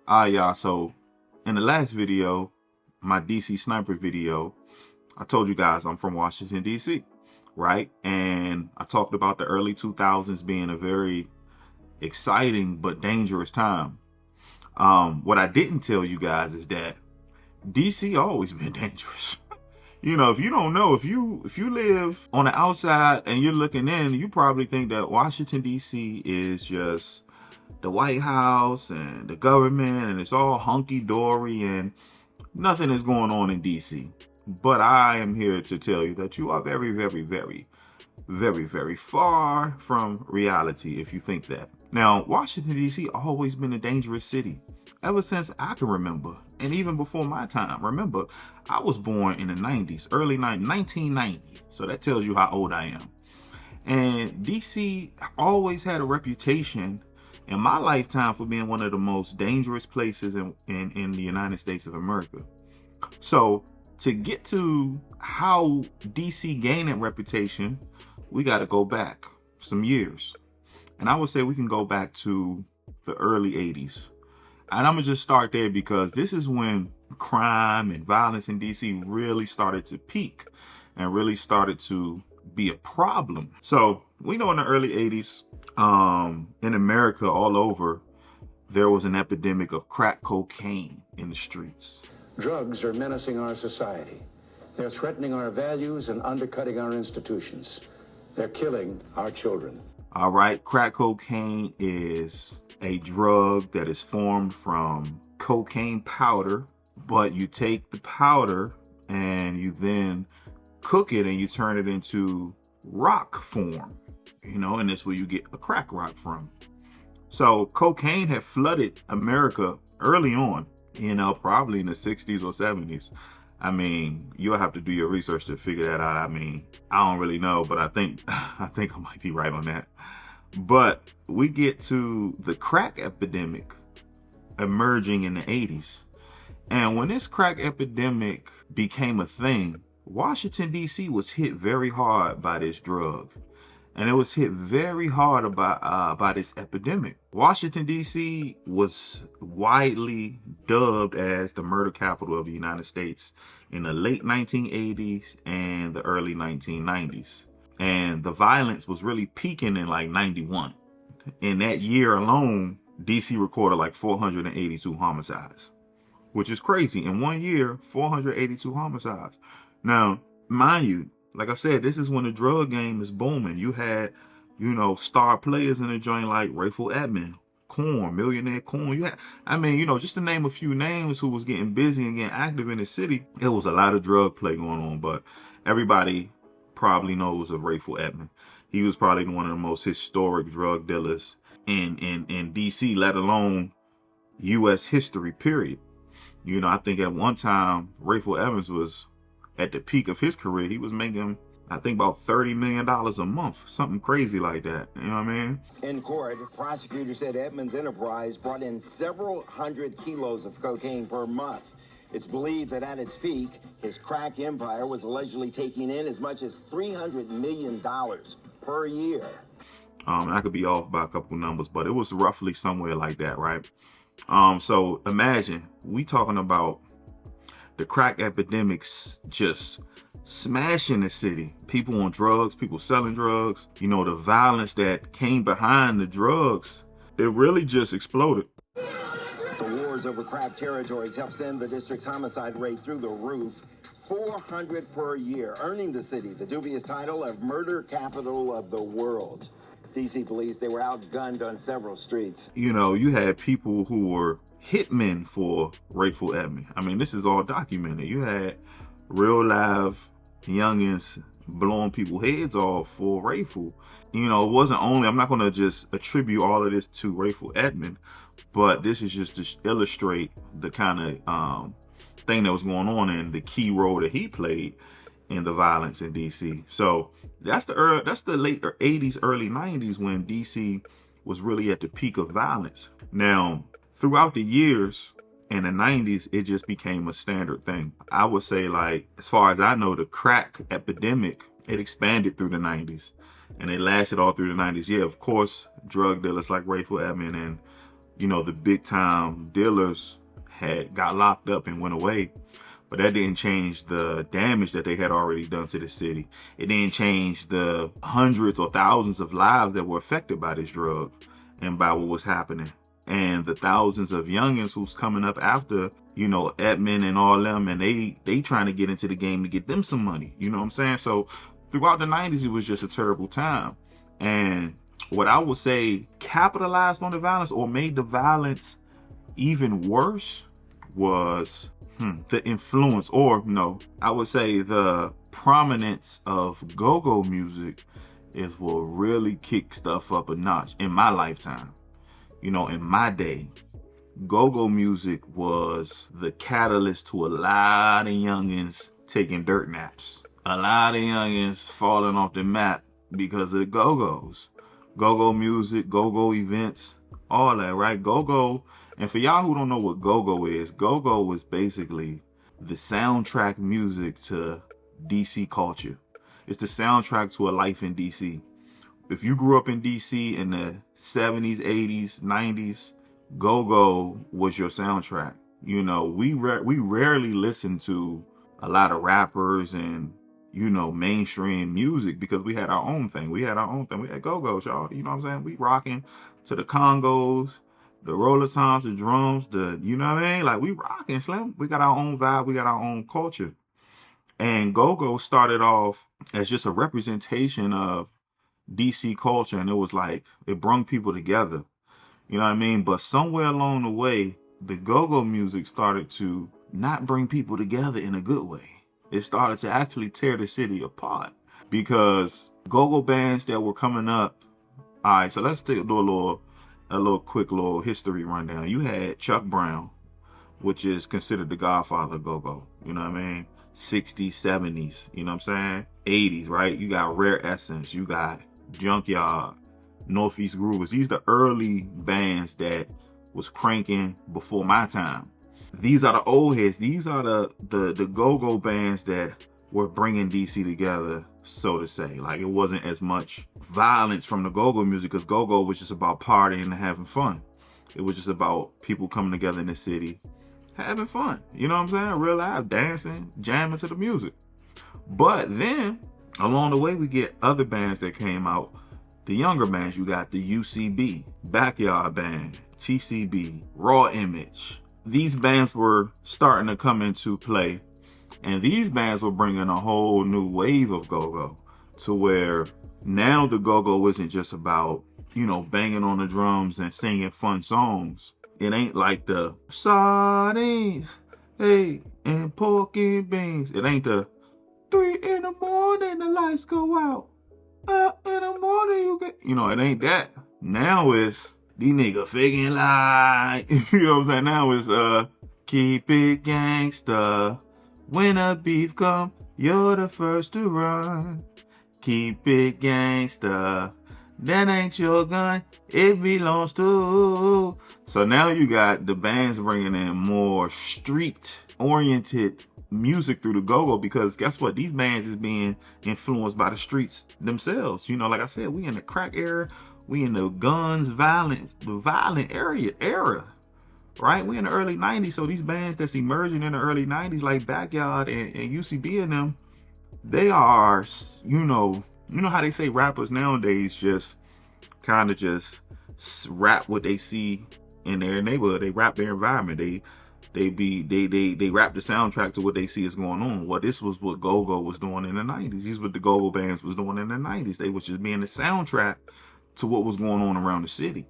Y'all, so in the last video, my DC sniper video, I told you guys I'm from Washington, DC, right? And I talked about the early 2000s being a very exciting but dangerous time. What I didn't tell you guys is that DC always been dangerous. You know, if you don't know, if you live on the outside and you're looking in, you probably think that Washington, DC is just the White House and the government and it's all hunky-dory and nothing is going on in DC. But I am here to tell you that you are very, very, very, very, very far from reality if you think that. Now, Washington, D.C. always been a dangerous city ever since I can remember. And even before my time. Remember, I was born in the 90s, early 1990. So that tells you how old I am. And D.C. always had a reputation in my lifetime for being one of the most dangerous places in the United States of America. So to get to how DC gained that reputation, we got to go back some years. And I would say we can go back to the early 80s. And I'm going to just start there because this is when crime and violence in DC really started to peak and really started to be a problem. So we know in the early 80s, in America all over, there was an epidemic of crack cocaine in the streets. Drugs are menacing our society. They're threatening our values and undercutting our institutions. They're killing our children. All right, crack cocaine is a drug that is formed from cocaine powder, but you take the powder and you then cook it and you turn it into rock form, and that's where you get a crack rock from. So cocaine had flooded America early on, probably in the 60s or 70s. I mean, you'll have to do your research to figure that out. I mean, I don't really know, but I think I might be right on that. But we get to the crack epidemic emerging in the 80s. And when this crack epidemic became a thing, Washington, D.C. was hit very hard by this drug. And it was hit very hard by this epidemic. Washington, D.C. was widely dubbed as the murder capital of the United States in the late 1980s and the early 1990s. And the violence was really peaking in like 91. In that year alone, D.C. recorded like 482 homicides, which is crazy. In 1 year, 482 homicides. Now, mind you, like I said, this is when the drug game is booming. You had, star players in the joint like Rayful Edmond, Corn, Millionaire Corn. You had, just to name a few names who was getting busy and getting active in the city. It was a lot of drug play going on, but everybody probably knows of Rayful Edmond. He was probably one of the most historic drug dealers in DC, let alone U.S. history, period. I think at one time, Rayful Evans was at the peak of his career. He was making, I think, about $30 million a month, something crazy like that. You know what I mean? In court, prosecutors said Edmonds' enterprise brought in several hundred kilos of cocaine per month. It's believed that at its peak, his crack empire was allegedly taking in as much as $300 million per year. I could be off by a couple numbers, but it was roughly somewhere like that, right? So imagine, we talking about the crack epidemics just smashing the city. People on drugs, people selling drugs. The violence that came behind the drugs, it really just exploded. The wars over crack territories helped send the district's homicide rate through the roof, 400 per year, earning the city the dubious title of murder capital of the world. DC police, they were outgunned on several streets. You had people who were hitmen for Rayful Edmond. I mean, this is all documented. You had real live youngins blowing people's heads off for Rayful. It wasn't only, I'm not going to just attribute all of this to Rayful Edmond, but this is just to illustrate the kind of thing that was going on and the key role that he played in the violence in DC. So that's the late 80s, early 90s when DC was really at the peak of violence. Now, throughout the years in the 90s, it just became a standard thing. I would say, like, as far as I know, the crack epidemic, it expanded through the 90s and it lasted all through the 90s. Yeah, of course, drug dealers like Rayful Edmond and the big time dealers had got locked up and went away. But that didn't change the damage that they had already done to the city. It didn't change the hundreds or thousands of lives that were affected by this drug and by what was happening. And the thousands of youngins who's coming up after, Edmund and all them, and they trying to get into the game to get them some money. You know what I'm saying? So throughout the 90s, it was just a terrible time. And what I would say capitalized on the violence or made the violence even worse was the influence, or no, I would say the prominence of go-go music is what really kicked stuff up a notch in my lifetime. In my day, go-go music was the catalyst to a lot of youngins taking dirt naps. A lot of youngins falling off the map because of the go-go's. Go-go music, go-go events, all that, right? Go-go. And for y'all who don't know what go-go is basically the soundtrack music to DC culture. It's the soundtrack to a life in DC. If you grew up in DC in the 70s, 80s, 90s, go-go was your soundtrack. We rarely listen to a lot of rappers and, mainstream music because we had our own thing. We had go-go's, y'all. You know what I'm saying? We rocking to the congos, the roller toms, the drums, you know what I mean? Like, we rocking, Slim. We got our own vibe. We got our own culture. And go-go started off as just a representation of DC culture. And it was like, it brung people together. You know what I mean? But somewhere along the way, the go-go music started to not bring people together in a good way. It started to actually tear the city apart because go-go bands that were coming up. All right, so let's do a little quick history rundown. You had Chuck Brown, which is considered the godfather of go-go. You know what I mean? 60s, 70s, you know what I'm saying? 80s, right? You got Rare Essence, you got Junkyard, Northeast Groovers. These are the early bands that was cranking before my time. These are the old heads. These are the go-go bands that were bringing DC together, so to say. Like, it wasn't as much violence from the go-go music because go-go was just about partying and having fun. It was just about people coming together in the city, having fun. You know what I'm saying? Real life, dancing, jamming to the music. But then, along the way, we get other bands that came out. The younger bands, you got the UCB, Backyard Band, TCB, Raw Image. These bands were starting to come into play. And these bands were bringing a whole new wave of go-go to where now the go-go isn't just about, banging on the drums and singing fun songs. It ain't like the sardines, hey, and pork and beans. It ain't the 3 in the morning, the lights go out. In the morning, it ain't that. Now it's these niggas faking like, you know what I'm saying? Now it's, keep it gangsta. When a beef come, you're the first to run. Keep it gangsta. That ain't your gun, it belongs to. So now you got the bands bringing in more street-oriented music through the go-go because guess what? These bands is being influenced by the streets themselves. Like I said, we in the crack era. We in the guns, the violent era. Right? We in the early 90s, so these bands that's emerging in the early 90s, like Backyard and UCB and them, they are, how they say rappers nowadays just kind of just rap what they see in their neighborhood. They rap their environment. They rap the soundtrack to what they see is going on. Well, this was what go-go was doing in the 90s. These what the go-go bands was doing in the 90s. They was just being the soundtrack to what was going on around the city.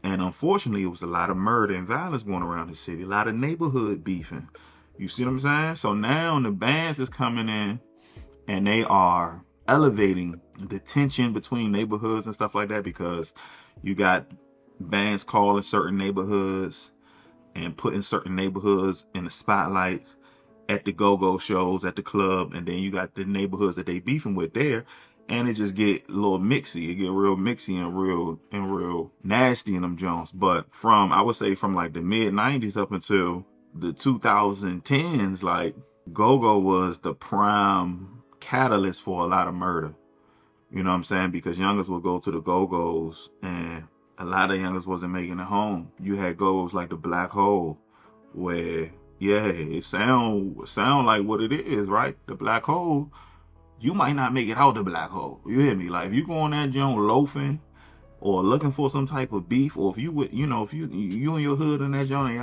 And unfortunately, it was a lot of murder and violence going around the city, a lot of neighborhood beefing. You see what I'm saying? So now the bands is coming in and they are elevating the tension between neighborhoods and stuff like that because you got bands calling certain neighborhoods and putting certain neighborhoods in the spotlight at the go-go shows, at the club, and then you got the neighborhoods that they beefing with there. And it just get a little mixy. It get real mixy and real nasty in them Jones. But I would say from like the mid 90s up until the 2010s, like go-go was the prime catalyst for a lot of murder. You know what I'm saying? Because youngers will go to the go-go's and a lot of youngers wasn't making it home. You had goals like the black hole, where yeah, it sound like what it is, right? The black hole, you might not make it out the black hole. You hear me? Like if you go on that joint loafing or looking for some type of beef, or if you would, if you in your hood in that joint and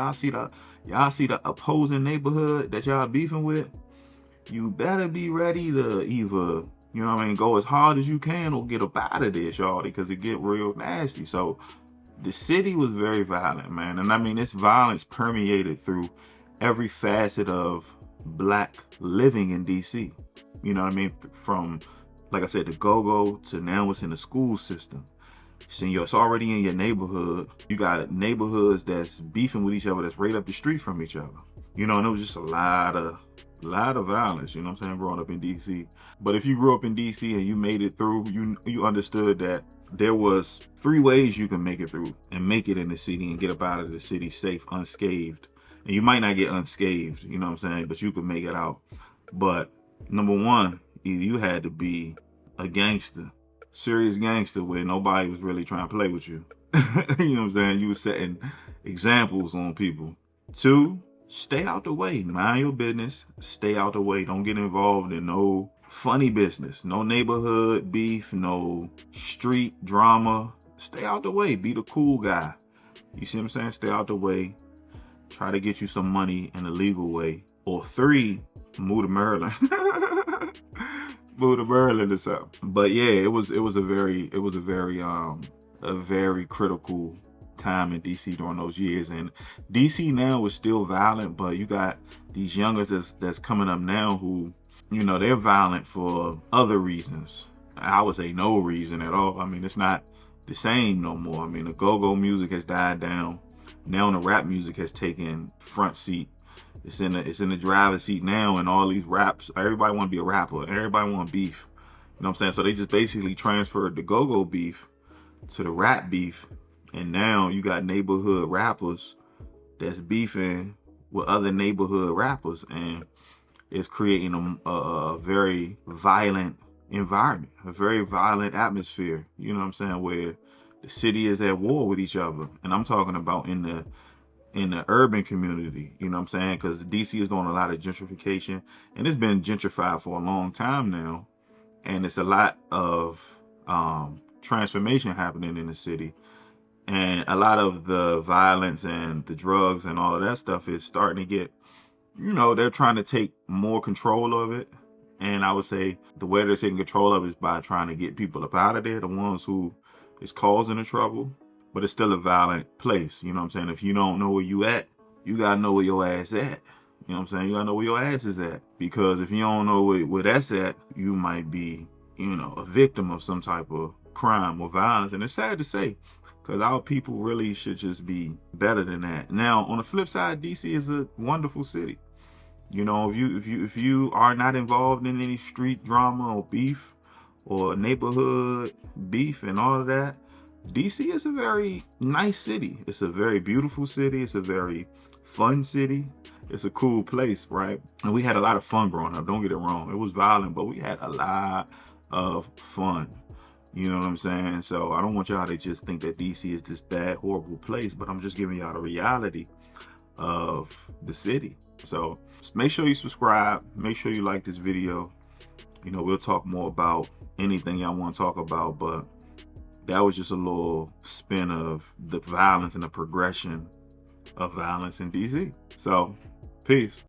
y'all see the opposing neighborhood that y'all beefing with, you better be ready to either, go as hard as you can or get up out of there, shawty, because it get real nasty. So the city was very violent, man. And I mean, this violence permeated through every facet of black living in DC. You know what I mean? From, like I said, the go-go to now it's in the school system. So it's already in your neighborhood. You got neighborhoods that's beefing with each other that's right up the street from each other. And it was just a lot of violence, growing up in DC. But if you grew up in DC and you made it through, you understood that there was 3 ways you can make it through and make it in the city and get up out of the city safe, unscathed. And you might not get unscathed, but you could make it out. But number 1, either you had to be a gangster, serious gangster, where nobody was really trying to play with you. You were setting examples on people. 2, stay out the way. Mind your business. Stay out the way. Don't get involved in no funny business. No neighborhood beef. No street drama. Stay out the way. Be the cool guy. You see what I'm saying? Stay out the way. Try to get you some money in a legal way. Or 3, move to Maryland. Move to Maryland or something. But yeah, it was a very critical time in DC during those years. And DC now is still violent, but you got these youngers that's coming up now who, they're violent for other reasons. I would say no reason at all. I mean, it's not the same no more. I mean, the go-go music has died down. Now the rap music has taken front seat. It's in the driver's seat now, and all these raps, everybody want to be a rapper. Everybody want beef. You know what I'm saying? So they just basically transferred the go-go beef to the rap beef. And now you got neighborhood rappers that's beefing with other neighborhood rappers, and it's creating a very violent environment, a very violent atmosphere. You know what I'm saying? Where the city is at war with each other. And I'm talking about in the urban community, you know what I'm saying? Because DC is doing a lot of gentrification, and it's been gentrified for a long time now. And it's a lot of transformation happening in the city. And a lot of the violence and the drugs and all of that stuff is starting to get, they're trying to take more control of it. And I would say the way they're taking control of it is by trying to get people up out of there, the ones who is causing the trouble. But it's still a violent place, you know what I'm saying? If you don't know where you at, you gotta know where your ass at. You know what I'm saying? You gotta know where your ass is at. Because if you don't know where that's at, you might be, a victim of some type of crime or violence. And it's sad to say, because our people really should just be better than that. Now, on the flip side, DC is a wonderful city. If you are not involved in any street drama or beef or neighborhood beef and all of that, DC is a very nice city. It's a very beautiful city. It's a very fun city. It's a cool place, right? And we had a lot of fun growing up. Don't get it wrong. It was violent, but we had a lot of fun. You know what I'm saying? So I don't want y'all to just think that DC is this bad, horrible place, but I'm just giving y'all the reality of the city. So make sure you subscribe. Make sure you like this video. We'll talk more about anything y'all want to talk about, but that was just a little spin of the violence and the progression of violence in DC. So, peace.